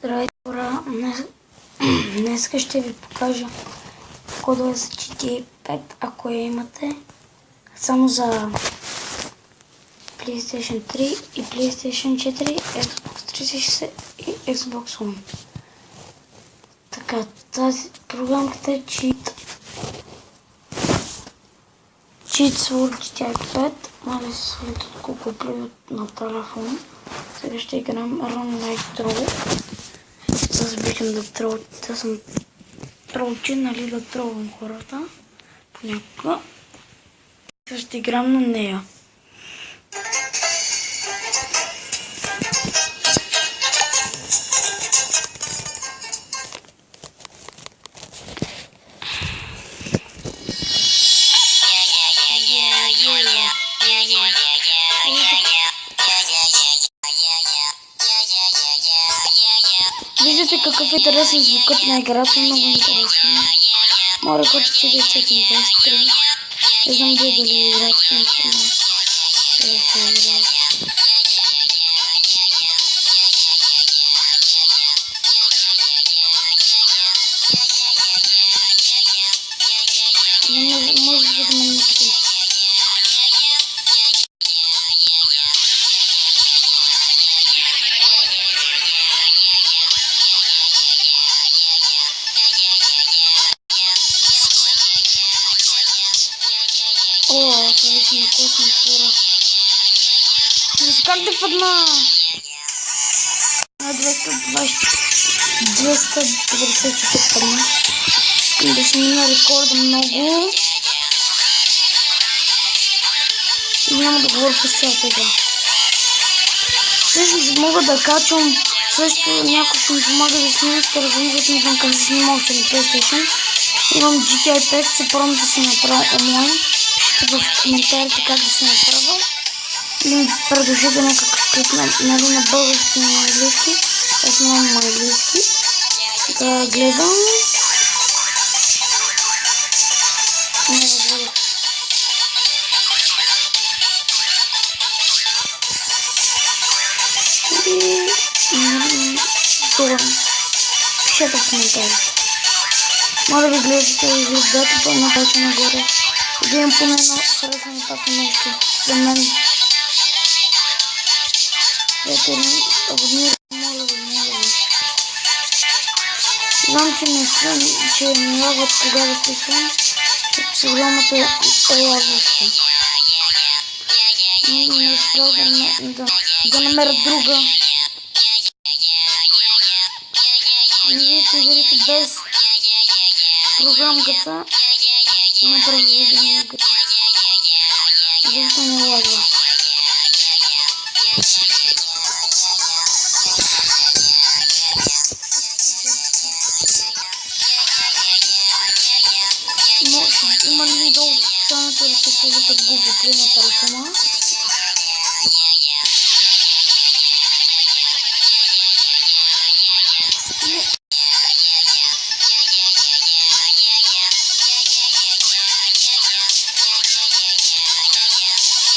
Здравейте, хора! Днес ще ви покажа кодове за GTA 5, ако я имате, само за PlayStation 3 и PlayStation 4, Xbox 360 и Xbox One. Така, тази програмката е Cheat Sword GTA 5. Мали се свалят от Google Play на телефон. Сега ще играем Run Like Troll. Аз обичам да съм тролче, нали, да тролвам хората понякога. Сега ще играм на нея. Виждате какъв е интересен звукът на играта, много интересно. Моя рекорд 423. Не знам дали играта на нас. Не може да ме никакъв. О, това си на космос хора. Как да падна? На 294 падна. Искам да си мина рекорда много. И няма да говоря по цялата игра. Всъщност мога да качвам също, някой ще ми помага да снимам, ще разлизат, не знам как да снимам още на PlayStation. Имам GTA 5, се пробвам да си направя онлайн. Пишете в коментарите как да се направя. Или ми предложите някакъв клип, нали, на български и на английски. Аз имам английски. Да гледам. Не да гледам. И добре. Пишете в коментарите. Моля ви гледате видеото на повече нагоре. Да имам поне едно харесване тако нещо за мен. Приятели, абонирайте, моля ви. Знам, че не лагат кога да писвам, защото програмата е лагваща. Но не спря да намеря друга. Видите игрите без програмката. Направо видео, защото не лагва. Има ли долу в описанието да се сложите в Google Play на телефона?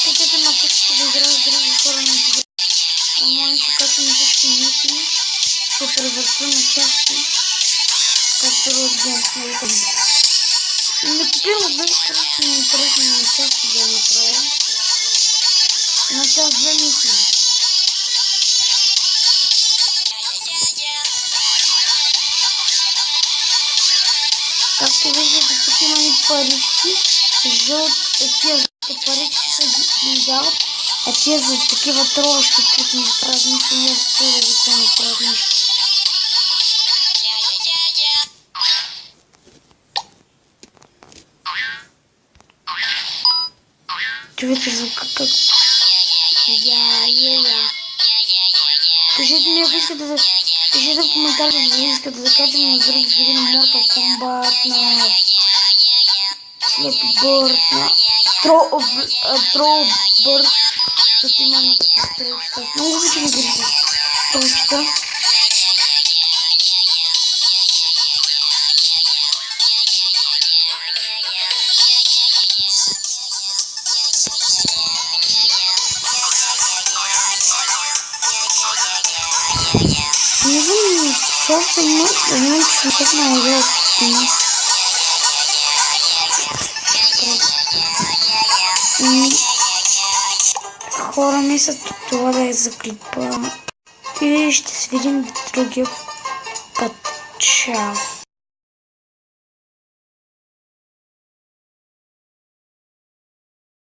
Питайте ме, ако ще да играя с други хора на игра. Онлайн ще качвам всички мисии, ще превърта на части, както разгънствам. Не купирам да просто ми е интересно на части да я направя. На част 2 мисии. Както виждате, тук има и парички. Тия парички се ги дават, а тия за такива тролъщи, които ми правят нищо, не за това да ги направят нищо. Чувате звука как... Кажете ми, ако искате да... Пишете в коментарите дали искате да качвам на други игри, на Mortal Kombat, на Flappy Bird, на Trollbird, защото има на стрелчета. Много обичам игри с стрелчета. Не знам Сега съм знам, че съм пък на игра днес. Хора, мисля това да е за клипа. И ще се видим другия път. Чао!